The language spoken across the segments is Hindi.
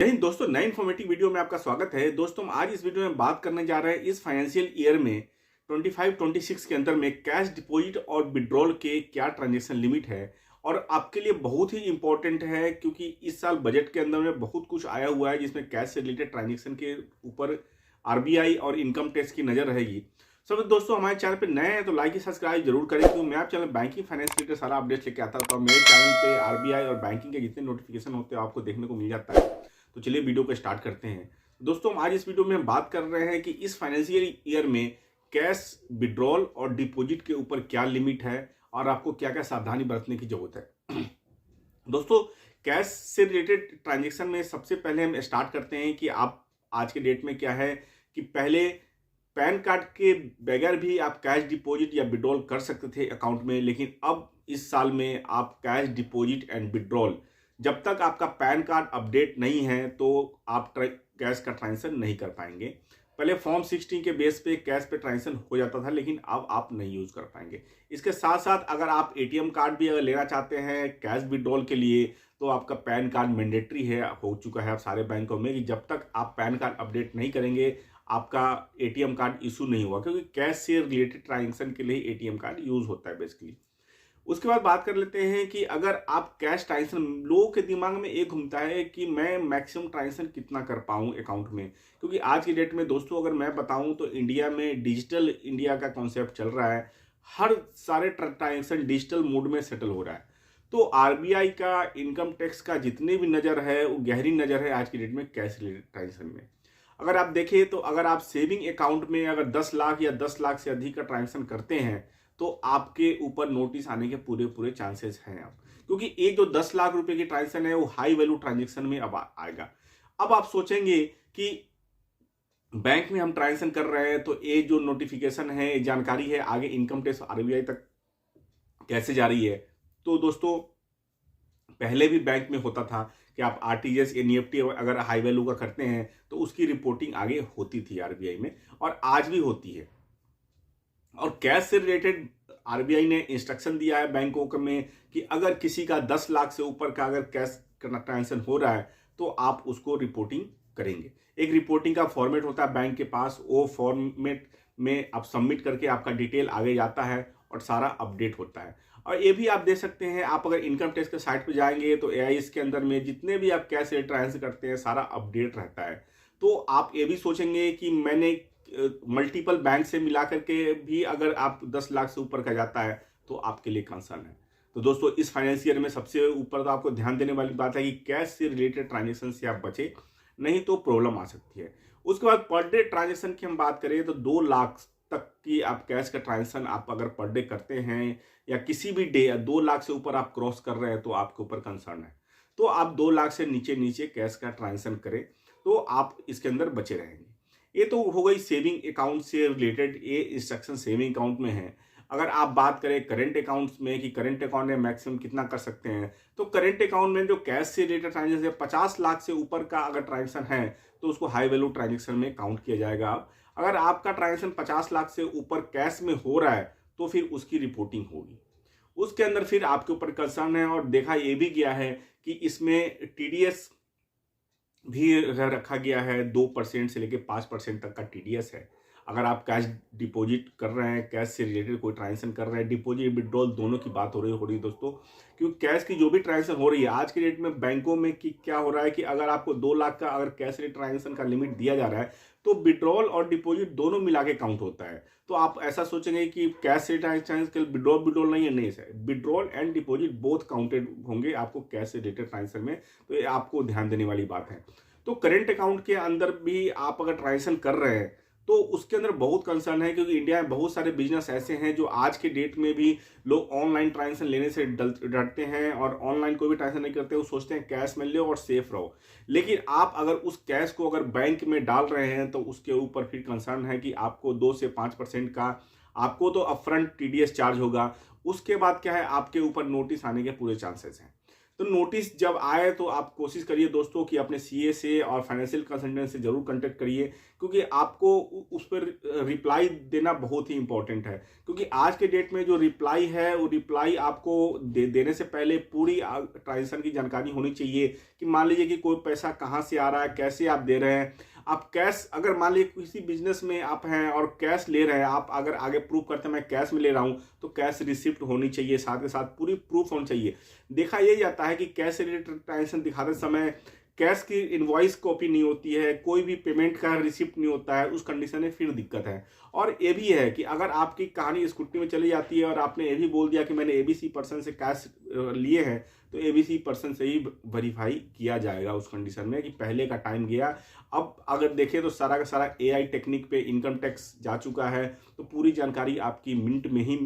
जय हिंद दोस्तों, नए इन्फॉर्मेटिव वीडियो में आपका स्वागत है। दोस्तों आज इस वीडियो में बात करने जा रहे हैं इस फाइनेंशियल ईयर में 25-26 के अंदर में कैश डिपॉजिट और विड्रॉल के क्या ट्रांजैक्शन लिमिट है और आपके लिए बहुत ही इंपॉर्टेंट है क्योंकि इस साल बजट के अंदर में बहुत कुछ आया हुआ है जिसमें कैश से रिलेटेड ट्रांजेक्शन के ऊपर आरबीआई और इनकम टैक्स की नज़र रहेगी। सब दोस्तों हमारे चैनल पे नए हैं तो लाइक और सब्सक्राइब जरूर करें क्योंकि मैं आप चैनल बैंकिंग फाइनेंस रिलेटेड सारा अपडेट लेके आता हूं। तो मेरे चैनल पे आरबीआई और बैंकिंग के जितने नोटिफिकेशन होते हैं आपको देखने को मिल जाता है। तो चलिए वीडियो को स्टार्ट करते हैं। दोस्तों आज इस वीडियो में हम बात कर रहे हैं कि इस फाइनेंशियल ईयर में कैश विड्रॉल और डिपॉजिट के ऊपर क्या लिमिट है और आपको क्या क्या सावधानी बरतने की जरूरत है। दोस्तों कैश से रिलेटेड ट्रांजेक्शन में सबसे पहले हम स्टार्ट करते हैं कि आप आज के डेट में क्या है कि पहले पैन कार्ड के बगैर भी आप कैश डिपॉजिट या विड्रॉल कर सकते थे अकाउंट में, लेकिन अब इस साल में आप कैश डिपॉजिट एंड विड्रॉल जब तक आपका पैन कार्ड अपडेट नहीं है तो आप कैश का ट्रांजेक्शन नहीं कर पाएंगे। पहले फॉर्म 16 के बेस पे कैश पे ट्रांजेक्शन हो जाता था लेकिन अब आप नहीं यूज़ कर पाएंगे। इसके साथ साथ अगर आप एटीएम कार्ड भी अगर लेना चाहते हैं कैश विड्रॉल के लिए तो आपका पैन कार्ड मैंडेटरी है, हो चुका है अब सारे बैंकों में कि जब तक आप पैन कार्ड अपडेट नहीं करेंगे आपका एटीएम कार्ड इशू नहीं हुआ, क्योंकि कैश से रिलेटेड ट्रांजेक्शन के लिए एटीएम कार्ड यूज़ होता है बेसिकली। उसके बाद बात कर लेते हैं कि अगर आप कैश ट्रांजेक्शन, लोगों के दिमाग में एक घूमता है कि मैं मैक्सिमम ट्रांजेक्शन कितना कर पाऊँ अकाउंट में, क्योंकि आज की डेट में दोस्तों अगर मैं बताऊं तो इंडिया में डिजिटल इंडिया का कॉन्सेप्ट चल रहा है। हर सारे ट्रांजेक्शन डिजिटल मोड में सेटल हो रहा है। तो आरबीआई का, इनकम टैक्स का जितनी भी नज़र है वो गहरी नज़र है आज की डेट में कैश रिलेटेड ट्रांजेक्शन में। अगर आप देखें तो अगर आप सेविंग अकाउंट में अगर 10 लाख या 10 लाख से अधिक का ट्रांजेक्शन करते हैं तो आपके ऊपर नोटिस आने के पूरे पूरे चांसेस हैं अब, क्योंकि एक जो 10 लाख रुपए की ट्रांजेक्शन है वो हाई वैल्यू ट्रांजेक्शन में अब आएगा। अब आप सोचेंगे कि बैंक में हम ट्रांजेक्शन कर रहे हैं तो ये जो नोटिफिकेशन है, जानकारी है, आगे इनकम टैक्स आरबीआई तक कैसे जा रही है। तो दोस्तों पहले भी बैंक में होता था कि आप आरटीजीएस एनईएफटी अगर हाई वैल्यू का करते हैं तो उसकी रिपोर्टिंग आगे होती थी आरबीआई में और आज भी होती है। और कैश से रिलेटेड आरबीआई ने इंस्ट्रक्शन दिया है बैंकों को में कि अगर किसी का 10 लाख से ऊपर का अगर कैश ट्रांजेक्शन हो रहा है तो आप उसको रिपोर्टिंग करेंगे। एक रिपोर्टिंग का फॉर्मेट होता है बैंक के पास, वो फॉर्मेट में आप सबमिट करके आपका डिटेल आगे जाता है और सारा अपडेट होता है। और ये भी आप देख सकते हैं, आप अगर इनकम टैक्स के साइट पर जाएंगे तो एआईएस के अंदर में जितने भी आप कैश से ट्रांजेक्शन करते हैं सारा अपडेट रहता है। तो आप ये भी सोचेंगे कि मैंने मल्टीपल बैंक से मिला करके भी अगर आप 10 लाख से ऊपर का जाता है तो आपके लिए कंसर्न है। तो दोस्तों इस फाइनेंशियल में सबसे ऊपर तो आपको ध्यान देने वाली बात है कि कैश से रिलेटेड ट्रांजेक्शन से आप बचे, नहीं तो प्रॉब्लम आ सकती है। उसके बाद पर डे ट्रांजेक्शन की हम बात करें तो 2 लाख तक की आप कैश का ट्रांजेक्शन आप अगर पर डे करते हैं या किसी भी डे 2 लाख से ऊपर आप क्रॉस कर रहे हैं तो आपके ऊपर कंसर्न है। तो आप 2 लाख से नीचे नीचे कैश का ट्रांजेक्शन करें तो आप इसके अंदर बचे रहेंगे। ये तो हो गई सेविंग अकाउंट से रिलेटेड, ये इंस्ट्रक्शन सेविंग अकाउंट में है। अगर आप बात करें करंट अकाउंट्स में कि करंट अकाउंट में मैक्सिमम कितना कर सकते हैं, तो करंट अकाउंट में जो कैश से रिलेटेड ट्रांजेक्शन है 50 लाख से ऊपर का अगर ट्रांजेक्शन है तो उसको हाई वैल्यू ट्रांजेक्शन में काउंट किया जाएगा। अगर आपका ट्रांजेक्शन 50 लाख से ऊपर कैश में हो रहा है तो फिर उसकी रिपोर्टिंग होगी। उसके अंदर फिर आपके ऊपर कंसर्न है और देखा ये भी गया है कि इसमें टीडीएस भी रखा गया है। 2% से लेकर 5% तक का टीडीएस है। अगर आप कैश डिपॉजिट कर रहे हैं, कैश से रिलेटेड कोई ट्रांजेक्शन कर रहे हैं, डिपॉजिट विड्रॉल दोनों की बात हो रही है दोस्तों, क्योंकि कैश की जो भी ट्रांजेक्शन हो रही है आज के डेट में बैंकों में कि क्या हो रहा है कि अगर आपको 2 लाख का अगर कैश ट्रांजेक्शन का लिमिट दिया जा रहा है तो विड्रॉल और डिपॉजिट दोनों मिला के काउंट होता है। तो आप ऐसा सोचेंगे कि कैश से ट्रांजेक्शन विड्रॉल नहीं है, नहीं sir, withdrawal and deposit both counted होंगे आपको कैश से रिलेटेड ट्रांजेक्शन में। तो ये आपको ध्यान देने वाली बात है। तो करेंट अकाउंट के अंदर भी आप अगर ट्रांजेक्शन कर रहे हैं तो उसके अंदर बहुत कंसर्न है, क्योंकि इंडिया में बहुत सारे बिजनेस ऐसे हैं जो आज के डेट में भी लोग ऑनलाइन ट्रांजेक्शन लेने से डरते हैं और ऑनलाइन कोई भी ट्रांजेक्शन नहीं करते। वो सोचते हैं कैश में लो और सेफ रहो, लेकिन आप अगर उस कैश को अगर बैंक में डाल रहे हैं तो उसके ऊपर फिर कंसर्न है कि आपको 2 से 5% का आपको तो अपफ्रंट टीडीएस चार्ज होगा। उसके बाद क्या है, आपके ऊपर नोटिस आने के पूरे चांसेस हैं। तो नोटिस जब आए तो आप कोशिश करिए दोस्तों कि अपने सीए से और फाइनेंशियल कंसल्टेंट से जरूर कांटेक्ट करिए, क्योंकि आपको उस पर रिप्लाई देना बहुत ही इंपॉर्टेंट है। क्योंकि आज के डेट में जो रिप्लाई है वो रिप्लाई आपको देने से पहले पूरी ट्रांजेक्शन की जानकारी होनी चाहिए कि मान लीजिए कि कोई पैसा कहाँ से आ रहा है, कैसे आप दे रहे हैं। आप कैश, अगर मान लीजिए किसी बिजनेस में आप हैं और कैश ले रहे हैं, आप अगर आगे प्रूफ करते हैं मैं कैश में ले रहा हूं, तो कैश रिसिप्ट होनी चाहिए, साथ के साथ पूरी प्रूफ होनी चाहिए। देखा यही जाता है कि कैश से रिलेटेड ट्रांजेक्शन दिखाते समय कैश की इनवॉइस कॉपी नहीं होती है, कोई भी पेमेंट का रिसिप्ट नहीं होता है, उस कंडीशन में फिर दिक्कत है। और ये भी है कि अगर आपकी कहानी स्क्रूटनी में चली जाती है और आपने ये भी बोल दिया कि मैंने एबीसी पर्सन से कैश लिए हैं, तो एबीसी पर्सन से ही वेरीफाई किया जाएगा उस कंडीशन में कि पहले का टाइम गया। अब अगर देखें तो सारा का सारा एआई टेक्निक पे इनकम टैक्स जा चुका है, तो पूरी जानकारी आपकी मिनट में ही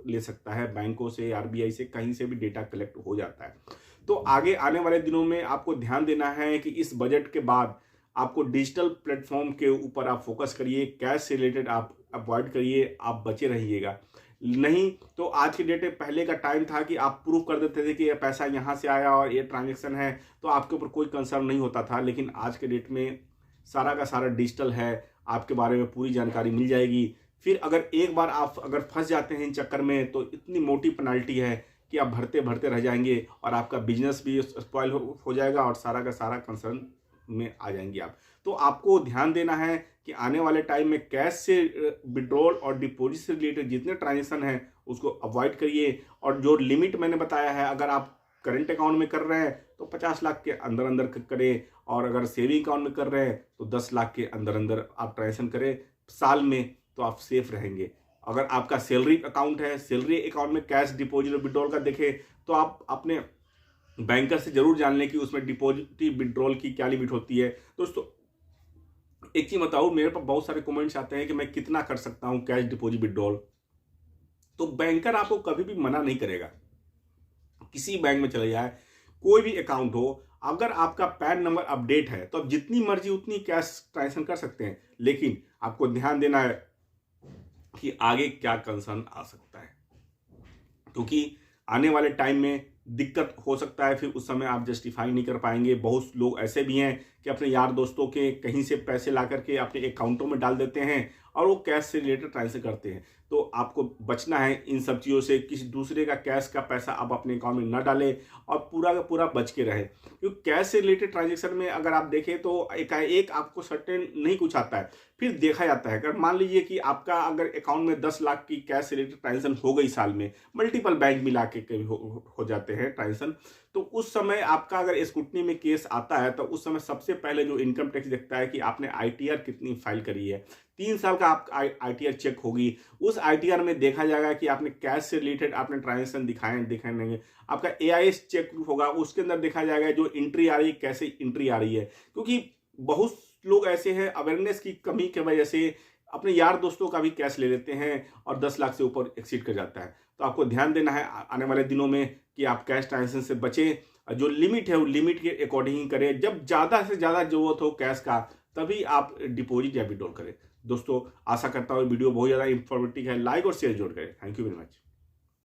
ले सकता है, बैंकों से, आरबीआई से, कहीं से भी डेटा कलेक्ट हो जाता है। तो आगे आने वाले दिनों में आपको ध्यान देना है कि इस बजट के बाद आपको डिजिटल प्लेटफॉर्म के ऊपर आप फोकस करिए, कैश से रिलेटेड आप अवॉइड करिए, आप बचे रहिएगा। नहीं तो आज की डेट में पहले का टाइम था कि आप प्रूव कर देते थे कि ये पैसा यहाँ से आया और ये ट्रांजेक्शन है, तो आपके ऊपर कोई कंसर्न नहीं होता था। लेकिन आज के डेट में सारा का सारा डिजिटल है, आपके बारे में पूरी जानकारी मिल जाएगी। फिर अगर एक बार आप अगर फंस जाते हैं इन चक्कर में, तो इतनी मोटी पेनाल्टी है कि आप भरते भरते रह जाएंगे और आपका बिजनेस भी स्पॉइल हो जाएगा और सारा का सारा कंसर्न में आ जाएंगे आप। तो आपको ध्यान देना है कि आने वाले टाइम में कैश से विड्रॉल और डिपॉजिट से रिलेटेड जितने ट्रांजेक्शन हैं उसको अवॉइड करिए। और जो लिमिट मैंने बताया है, अगर आप करंट अकाउंट में कर रहे हैं तो 50 लाख के अंदर अंदर करें, और अगर सेविंग अकाउंट में कर रहे हैं तो 10 लाख के अंदर अंदर आप ट्रांजेक्शन करें साल में, तो आप सेफ रहेंगे। अगर आपका सैलरी अकाउंट है, सैलरी अकाउंट में कैश डिपॉजिट और विड्रॉल का देखें, तो आप अपने बैंकर से जरूर जान लें कि उसमें डिपॉजिट विड्रॉल की क्या लिमिट होती है। दोस्तों एक चीज बताऊं, मेरे पास बहुत सारे कमेंट्स आते हैं कि मैं कितना कर सकता हूं कैश डिपॉजिट विड्रॉल। तो बैंकर आपको कभी भी मना नहीं करेगा। किसी बैंक में चले जाए, कोई भी अकाउंट हो, अगर आपका पैन नंबर अपडेट है तो आप जितनी मर्जी उतनी कैश ट्रांजेक्शन कर सकते हैं। लेकिन आपको ध्यान देना है कि आगे क्या कंसर्न आ सकता है, क्योंकि आने वाले टाइम में दिक्कत हो सकता है, फिर उस समय आप जस्टिफाई नहीं कर पाएंगे। बहुत लोग ऐसे भी हैं कि अपने यार दोस्तों के कहीं से पैसे ला करके अपने अकाउंटों में डाल देते हैं और वो कैश से रिलेटेड ट्रांजेक्शन करते हैं। तो आपको बचना है इन सब चीज़ों से। किसी दूसरे का कैश का पैसा आप अपने अकाउंट में न डालें और पूरा का पूरा बच के रहे, क्योंकि कैश से रिलेटेड ट्रांजेक्शन में अगर आप देखें तो एकाएक आपको सर्टेन नहीं कुछ आता है, फिर देखा जाता है। अगर मान लीजिए कि आपका अगर अकाउंट में 10 लाख की कैश से रिलेटेड ट्रांजेक्शन हो गई साल में, मल्टीपल बैंक मिला के हो जाते हैं ट्रांजेक्शन, तो उस समय आपका अगर स्क्रूटनी में केस आता है तो उस समय सबसे पहले जो इनकम टैक्स देखता है कि आपने आईटीआर कितनी फाइल करी है। 3 साल का आप आईटीआर चेक होगी। उस आईटीआर में देखा जाएगा कि आपने कैश से रिलेटेड आपने ट्रांजेक्शन दिखाएंगे। आपका एआईएस चेक होगा, उसके अंदर देखा जाएगा जो एंट्री आ रही है कैसे एंट्री आ रही है। क्योंकि बहुत लोग ऐसे हैं अवेयरनेस की कमी की वजह से अपने यार दोस्तों का भी कैश ले लेते हैं और 10 लाख से ऊपर एक्सीड कर जाता है। तो आपको ध्यान देना है आने वाले दिनों में कि आप कैश ट्रांजेक्शन से बचें। जो लिमिट है वो लिमिट के अकॉर्डिंग ही करें। जब ज़्यादा से ज़्यादा जरूरत हो कैश का तभी आप डिपॉजिट या विड्रॉल करें। दोस्तों आशा करता हूँ वीडियो बहुत ज़्यादा इंफॉर्मेटिव है। लाइक और शेयर जरूर करें। Thank you very much.